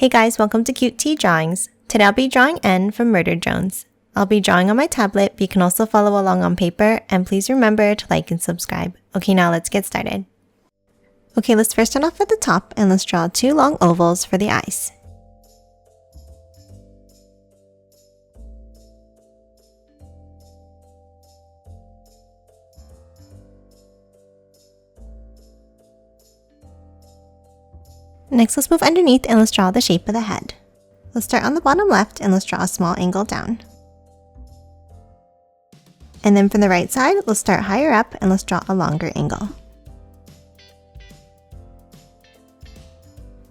Hey guys, welcome to Cute Tea Drawings. Today I'll be drawing N from Murder Drones. I'll be drawing on my tablet, but you can also follow along on paper, and please remember to like and subscribe. Okay, now let's get started. Okay, let's first start off at the top and let's draw 2 long ovals for the eyes. Next, let's move underneath and let's draw the shape of the head. Let's start on the bottom left and let's draw a small angle down. And then from the right side, let's start higher up and let's draw a longer angle.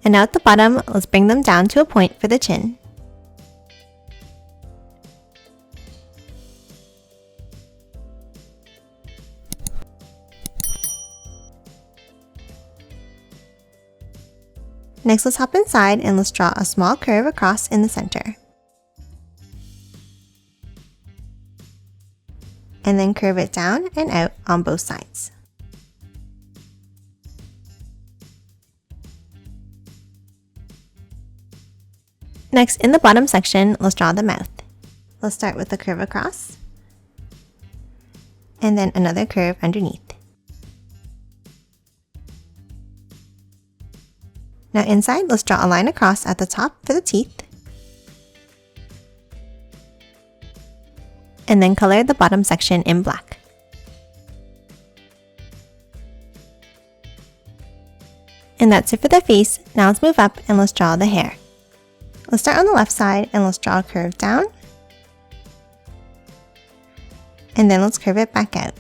And now at the bottom, let's bring them down to a point for the chin. Next, let's hop inside and let's draw a small curve across in the center. And then curve it down and out on both sides. Next, in the bottom section, let's draw the mouth. Let's start with a curve across, and then another curve underneath. Now inside, let's draw a line across at the top for the teeth, and then color the bottom section in black. And that's it for the face. Now let's move up and let's draw the hair. Let's start on the left side and let's draw a curve down, and then let's curve it back out.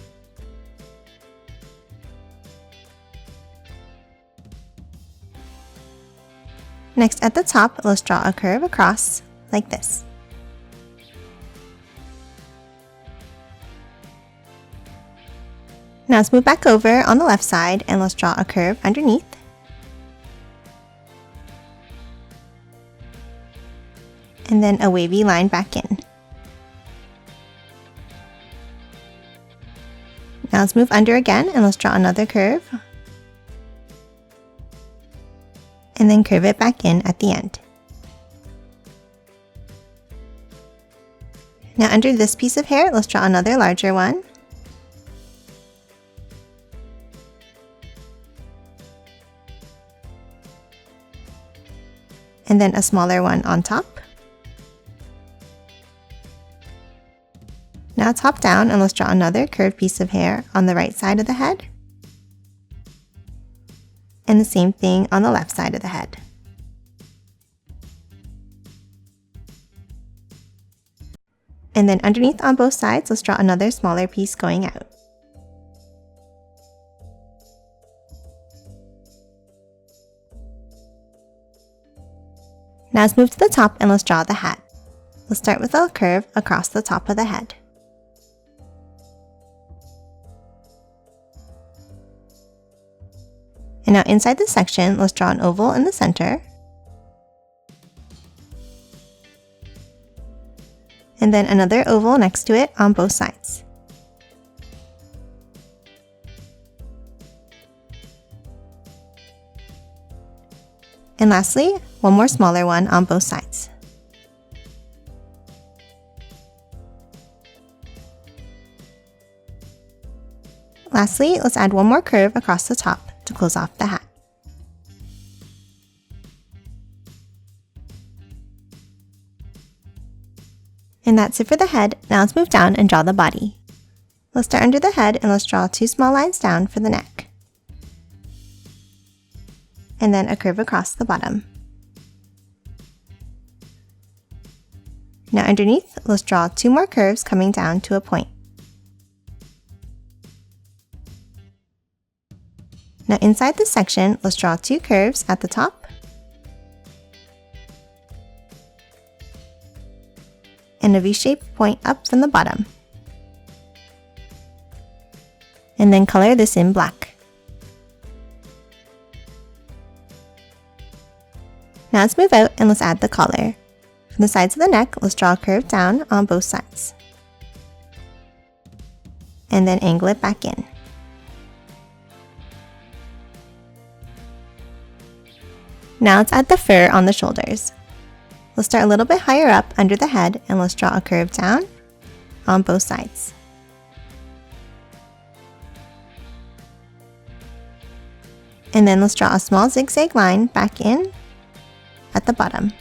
Next, at the top, let's draw a curve across like this. Now let's move back over on the left side and let's draw a curve underneath. And then a wavy line back in. Now let's move under again and let's draw another curve. And then curve it back in at the end. Now under this piece of hair, let's draw another larger one. And then a smaller one on top. Now top down and let's draw another curved piece of hair on the right side of the head. And the same thing on the left side of the head. And then underneath on both sides, let's draw another smaller piece going out. Now let's move to the top and let's draw the hat. Let's start with a curve across the top of the head. And now inside this section, let's draw an oval in the center. And then another oval next to it on both sides. And lastly, one more smaller one on both sides. Lastly, let's add one more curve across the top to close off the hat. And that's it for the head. Now let's move down and draw the body. Let's start under the head and let's draw 2 small lines down for the neck. And then a curve across the bottom. Now underneath, let's draw 2 more curves coming down to a point. Now inside this section, let's draw 2 curves at the top and a V-shaped point up from the bottom. And then color this in black. Now let's move out and let's add the collar. From the sides of the neck, let's draw a curve down on both sides. And then angle it back in. Now let's add the fur on the shoulders. We'll start a little bit higher up under the head and let's draw a curve down on both sides. And then let's draw a small zigzag line back in at the bottom.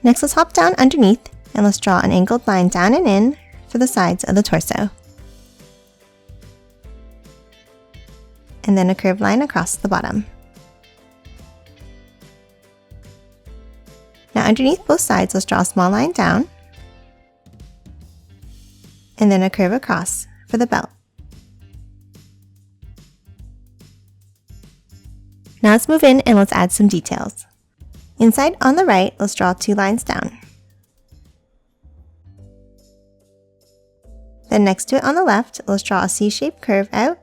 Next, let's hop down underneath and let's draw an angled line down and in for the sides of the torso. And then a curved line across the bottom. Now underneath both sides, let's draw a small line down and then a curve across for the belt. Now let's move in and let's add some details. Inside on the right, let's draw 2 lines down. Then next to it on the left, let's draw a C-shaped curve out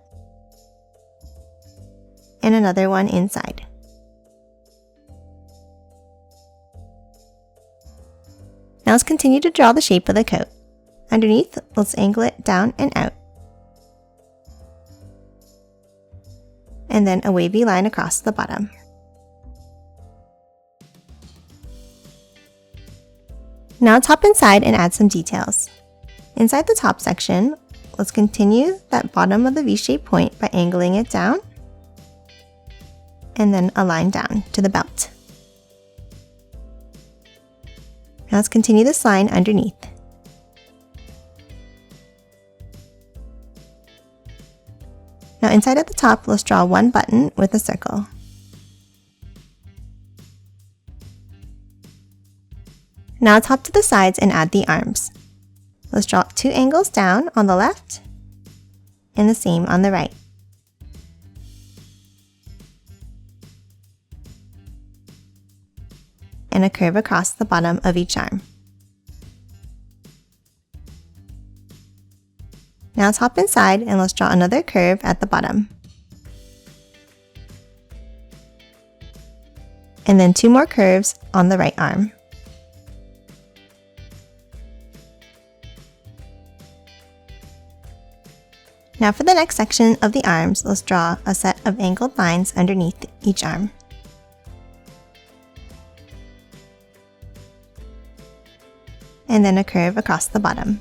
and another one inside. Now let's continue to draw the shape of the coat. Underneath, let's angle it down and out. And then a wavy line across the bottom. Now let's hop inside and add some details. Inside the top section, let's continue that bottom of the V-shaped point by angling it down and then a line down to the belt. Now let's continue this line underneath. Now inside at the top, let's draw 1 button with a circle. Now let's hop to the sides and add the arms. Let's draw 2 angles down on the left and the same on the right. And a curve across the bottom of each arm. Now let's hop inside and let's draw another curve at the bottom. And then 2 more curves on the right arm. Now for the next section of the arms, let's draw a set of angled lines underneath each arm. And then a curve across the bottom.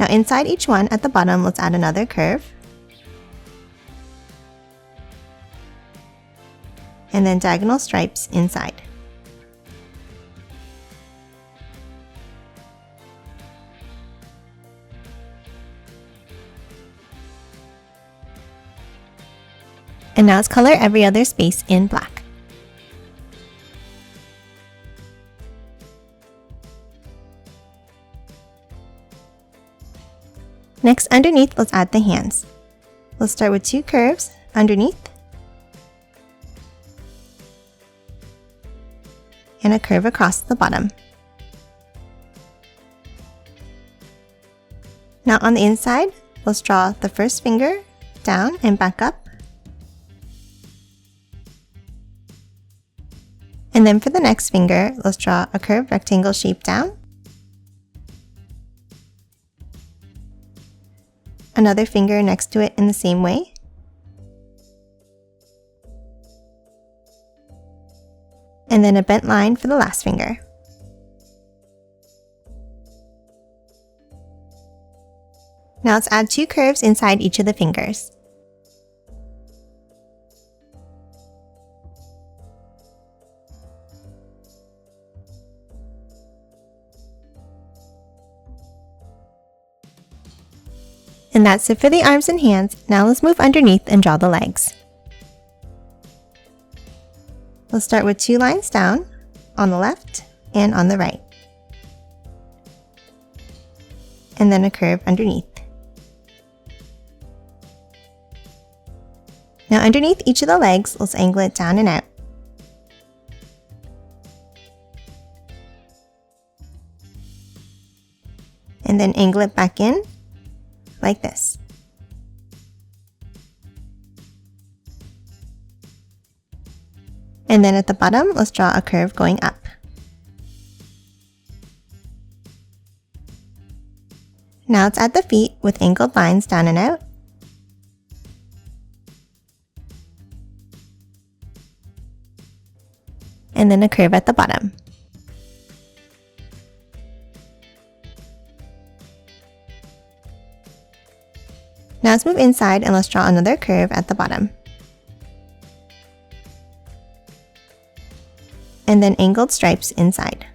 Now inside each one at the bottom, let's add another curve. And then diagonal stripes inside. And now let's color every other space in black. Next, underneath, let's add the hands. Let's start with 2 curves underneath and a curve across the bottom. Now on the inside, let's draw the first finger down and back up. And then for the next finger, let's draw a curved rectangle shape down, another finger next to it in the same way, and then a bent line for the last finger. Now let's add 2 curves inside each of the fingers. And that's it for the arms and hands. Now let's move underneath and draw the legs. Let's start with 2 lines down on the left and on the right. And then a curve underneath. Now underneath each of the legs, let's angle it down and out. And then angle it back in like this. And then at the bottom, let's draw a curve going up. Now let's add the feet with angled lines down and out. And then a curve at the bottom. Now let's move inside and let's draw another curve at the bottom. And then angled stripes inside.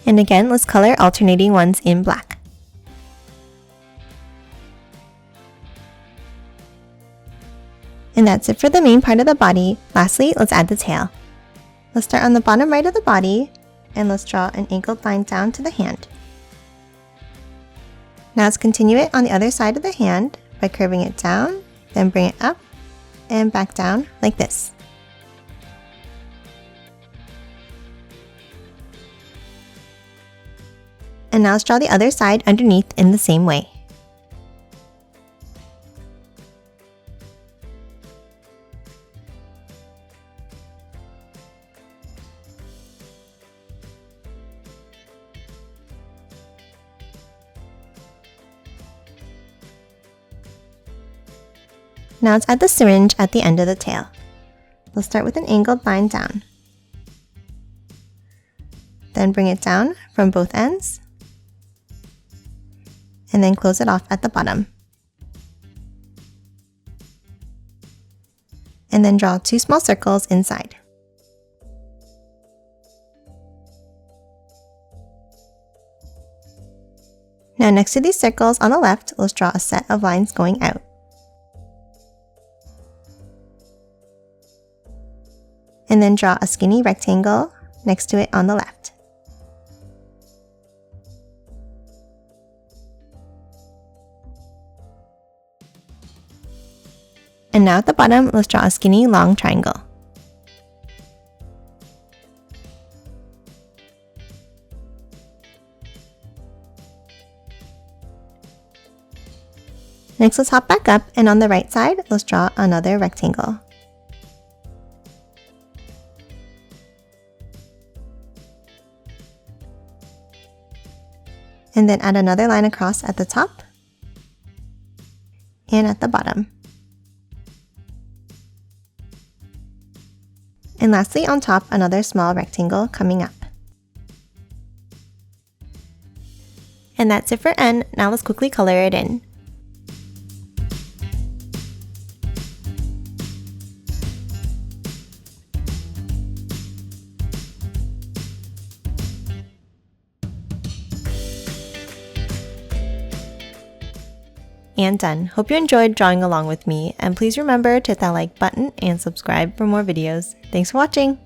And again, let's color alternating ones in black. And that's it for the main part of the body. Lastly, let's add the tail. Let's start on the bottom right of the body, and let's draw an angled line down to the hand. Now let's continue it on the other side of the hand by curving it down, then bring it up and back down like this. And now let's draw the other side underneath in the same way. Now let's add the syringe at the end of the tail. Let's start with an angled line down. Then bring it down from both ends. And then close it off at the bottom. And then draw 2 small circles inside. Now next to these circles on the left, let's draw a set of lines going out. And then draw a skinny rectangle next to it on the left. And now at the bottom, let's draw a skinny long triangle. Next, let's hop back up, and on the right side, let's draw another rectangle. And then add another line across at the top and at the bottom. And lastly, on top, another small rectangle coming up. And that's it for N. Now let's quickly color it in. And done. Hope you enjoyed drawing along with me, and please remember to hit that like button and subscribe for more videos. Thanks for watching!